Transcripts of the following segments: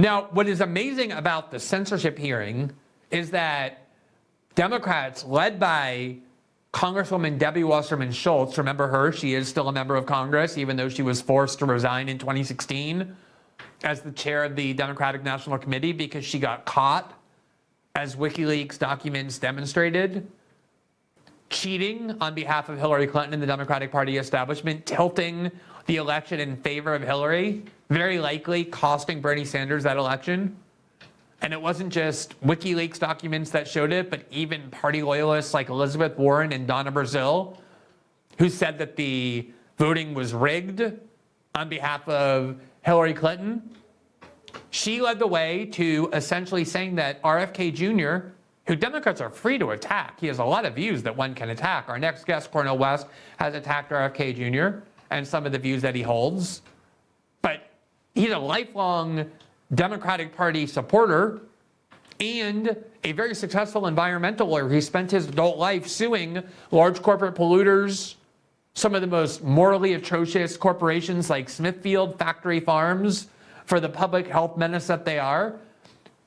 Now, what is amazing about the censorship hearing is that Democrats, led by Congresswoman Debbie Wasserman Schultz, remember her, she is still a member of Congress, even though she was forced to resign in 2016 as the chair of the Democratic National Committee because she got caught, as WikiLeaks documents demonstrated, cheating on behalf of Hillary Clinton and the Democratic Party establishment, tilting the election in favor of Hillary, very likely costing Bernie Sanders that election. And it wasn't just WikiLeaks documents that showed it, but even party loyalists like Elizabeth Warren and Donna Brazile, who said that the voting was rigged on behalf of Hillary Clinton. She led the way to essentially saying that RFK Jr., who Democrats are free to attack, he has a lot of views that one can attack. Our next guest, Cornel West, has attacked RFK Jr. and some of the views that he holds. But he's a lifelong Democratic Party supporter and a very successful environmental lawyer. He spent his adult life suing large corporate polluters, some of the most morally atrocious corporations like Smithfield Factory Farms, for the public health menace that they are.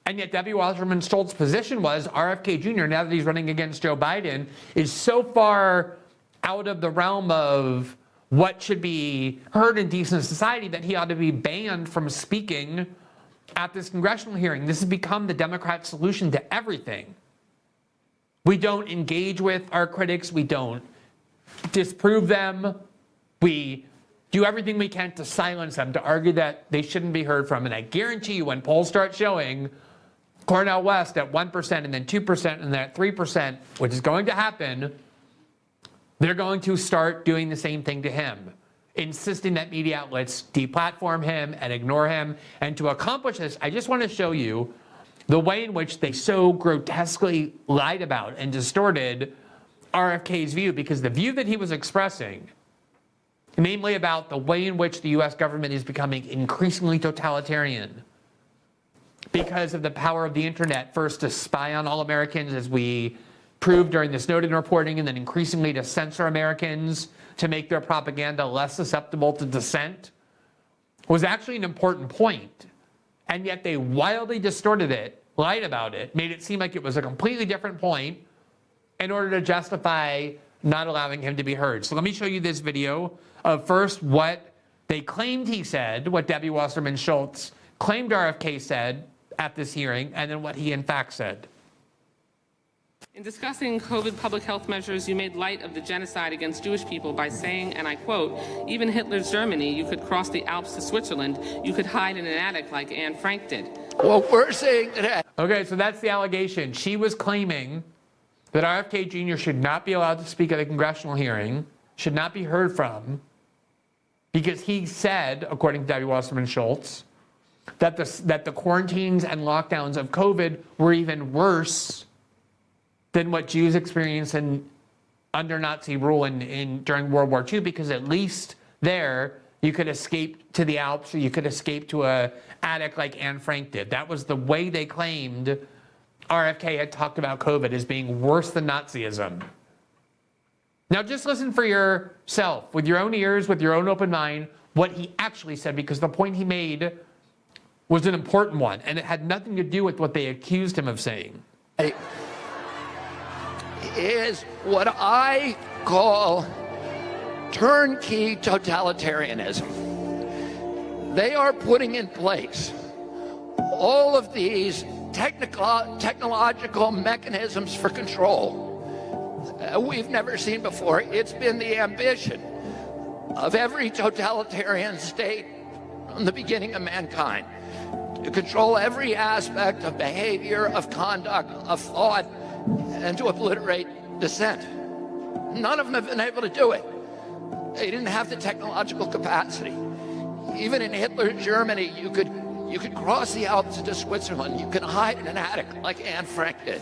And yet Debbie Wasserman Schultz's position was RFK Jr., now that he's running against Joe Biden, is so far out of the realm of what should be heard in decent society that he ought to be banned from speaking at this congressional hearing. This has become the Democrat solution to everything. We don't engage with our critics. We don't disprove them. We do everything we can to silence them, to argue that they shouldn't be heard from. And I guarantee you, when polls start showing Cornel West at 1% and then 2% and then at 3%, which is going to happen, they're going to start doing the same thing to him, insisting that media outlets deplatform him and ignore him. And to accomplish this, I just want to show you the way in which they so grotesquely lied about and distorted RFK's view, because the view that he was expressing, namely about the way in which the US government is becoming increasingly totalitarian because of the power of the internet, first to spy on all Americans, as we proved during the Snowden reporting, and then increasingly to censor Americans to make their propaganda less susceptible to dissent, was actually an important point. And yet they wildly distorted it, lied about it, made it seem like it was a completely different point in order to justify not allowing him to be heard. So let me show you this video of first what they claimed he said, what Debbie Wasserman Schultz claimed RFK said at this hearing, and then what he in fact said. In discussing COVID public health measures, you made light of the genocide against Jewish people by saying, and I quote, "Even Hitler's Germany, you could cross the Alps to Switzerland, you could hide in an attic like Anne Frank did." Well, we're saying that. Okay, so that's the allegation. She was claiming that RFK Jr. should not be allowed to speak at a congressional hearing, should not be heard from, because he said, according to Debbie Wasserman Schultz, that the quarantines and lockdowns of COVID were even worse than what Jews experienced under Nazi rule during World War II, because at least there you could escape to the Alps, or you could escape to an attic like Anne Frank did. That was the way they claimed RFK had talked about COVID as being worse than Nazism. Now just listen for yourself, with your own ears, with your own open mind, what he actually said, because the point he made was an important one, and it had nothing to do with what they accused him of saying. Is what I call turnkey totalitarianism. They are putting in place all of these technological mechanisms for control we've never seen before. It's been the ambition of every totalitarian state from the beginning of mankind to control every aspect of behavior, of conduct, of thought, and to obliterate dissent. None of them have been able to do it. They didn't have the technological capacity. Even in Hitler's Germany, you could cross the Alps into Switzerland. You can hide in an attic like Anne Frank did.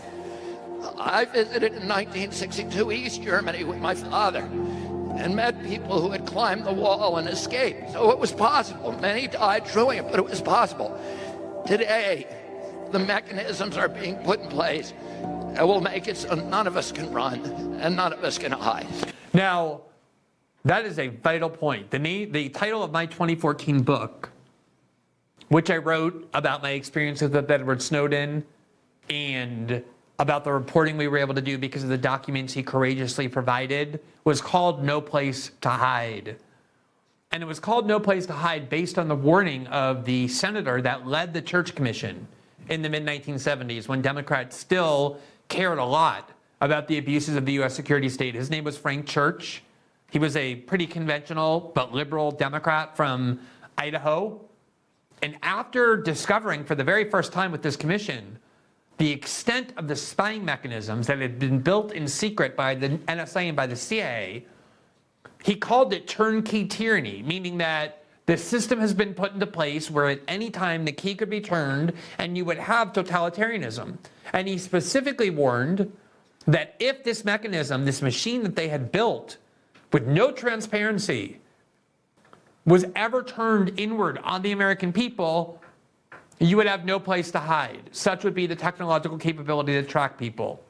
I visited in 1962 East Germany with my father and met people who had climbed the wall and escaped. So it was possible. Many died doing it, but it was possible. Today, the mechanisms are being put in place that will make it so none of us can run and none of us can hide. Now, that is a vital point. The title of my 2014 book which I wrote about my experiences with Edward Snowden and about the reporting we were able to do because of the documents he courageously provided, was called No Place to Hide. And it was called No Place to Hide based on the warning of the senator that led the Church Commission in the mid-1970s, when Democrats still cared a lot about the abuses of the U.S. security state. His name was Frank Church. He was a pretty conventional but liberal Democrat from Idaho. And after discovering for the very first time with this commission the extent of the spying mechanisms that had been built in secret by the NSA and by the CIA, he called it turnkey tyranny, meaning that the system has been put into place where at any time the key could be turned and you would have totalitarianism. And he specifically warned that if this mechanism, this machine that they had built with no transparency, was ever turned inward on the American people, you would have no place to hide. Such would be the technological capability to track people.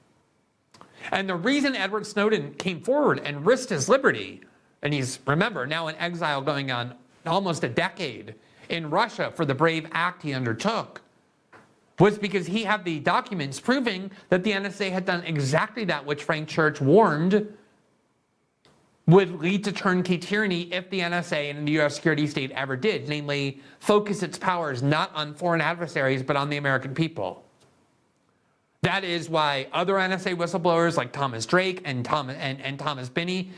And the reason Edward Snowden came forward and risked his liberty, and he's, remember, now in exile going on almost a decade in Russia for the brave act he undertook, was because he had the documents proving that the NSA had done exactly that which Frank Church warned would lead to turnkey tyranny if the NSA and the U.S. security state ever did, namely focus its powers not on foreign adversaries but on the American people. That is why other NSA whistleblowers like Thomas Drake and Thomas Binney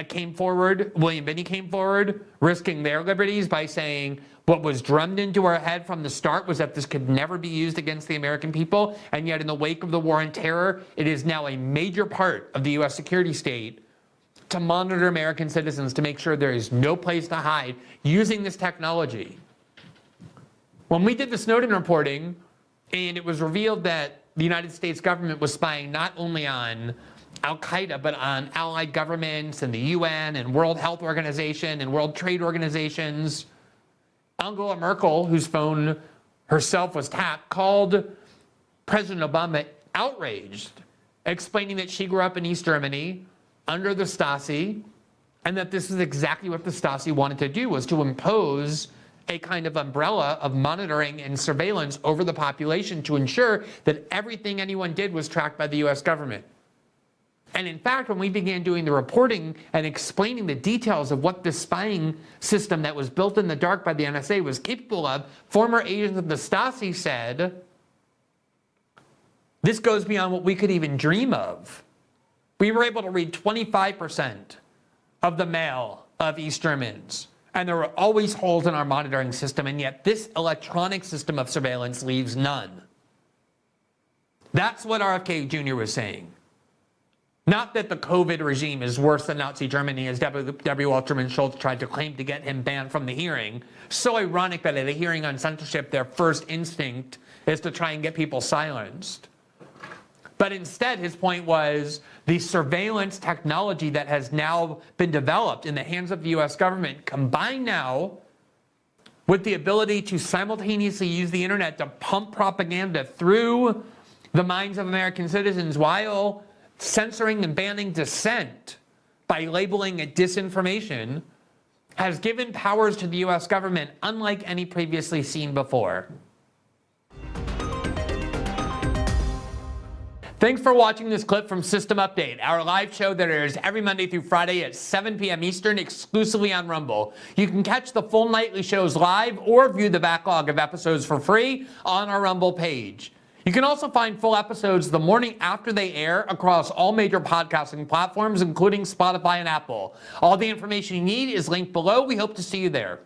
came forward, William Binney came forward, risking their liberties by saying what was drummed into our head from the start was that this could never be used against the American people, and yet in the wake of the war on terror, it is now a major part of the U.S. security state to monitor American citizens to make sure there is no place to hide using this technology. When we did the Snowden reporting, and it was revealed that the United States government was spying not only on Al-Qaeda, but on allied governments and the UN and World Health Organization and World Trade Organizations, Angela Merkel, whose phone herself was tapped, called President Obama outraged, explaining that she grew up in East Germany under the Stasi, and that this is exactly what the Stasi wanted to do, was to impose a kind of umbrella of monitoring and surveillance over the population to ensure that everything anyone did was tracked by the US government. And in fact, when we began doing the reporting and explaining the details of what this spying system that was built in the dark by the NSA was capable of, former agents of the Stasi said, this goes beyond what we could even dream of. We were able to read 25% of the mail of East Germans, and there were always holes in our monitoring system, and yet this electronic system of surveillance leaves none. That's what RFK Jr. was saying. Not that the COVID regime is worse than Nazi Germany, as W. Walterman Schultz tried to claim to get him banned from the hearing. So ironic that at a hearing on censorship, their first instinct is to try and get people silenced. But instead, his point was the surveillance technology that has now been developed in the hands of the US government, combined now with the ability to simultaneously use the internet to pump propaganda through the minds of American citizens while censoring and banning dissent by labeling it disinformation, has given powers to the US government unlike any previously seen before. Thanks for watching this clip from System Update, our live show that airs every Monday through Friday at 7 p.m. Eastern, exclusively on Rumble. You can catch the full nightly shows live or view the backlog of episodes for free on our Rumble page. You can also find full episodes the morning after they air across all major podcasting platforms, including Spotify and Apple. All the information you need is linked below. We hope to see you there.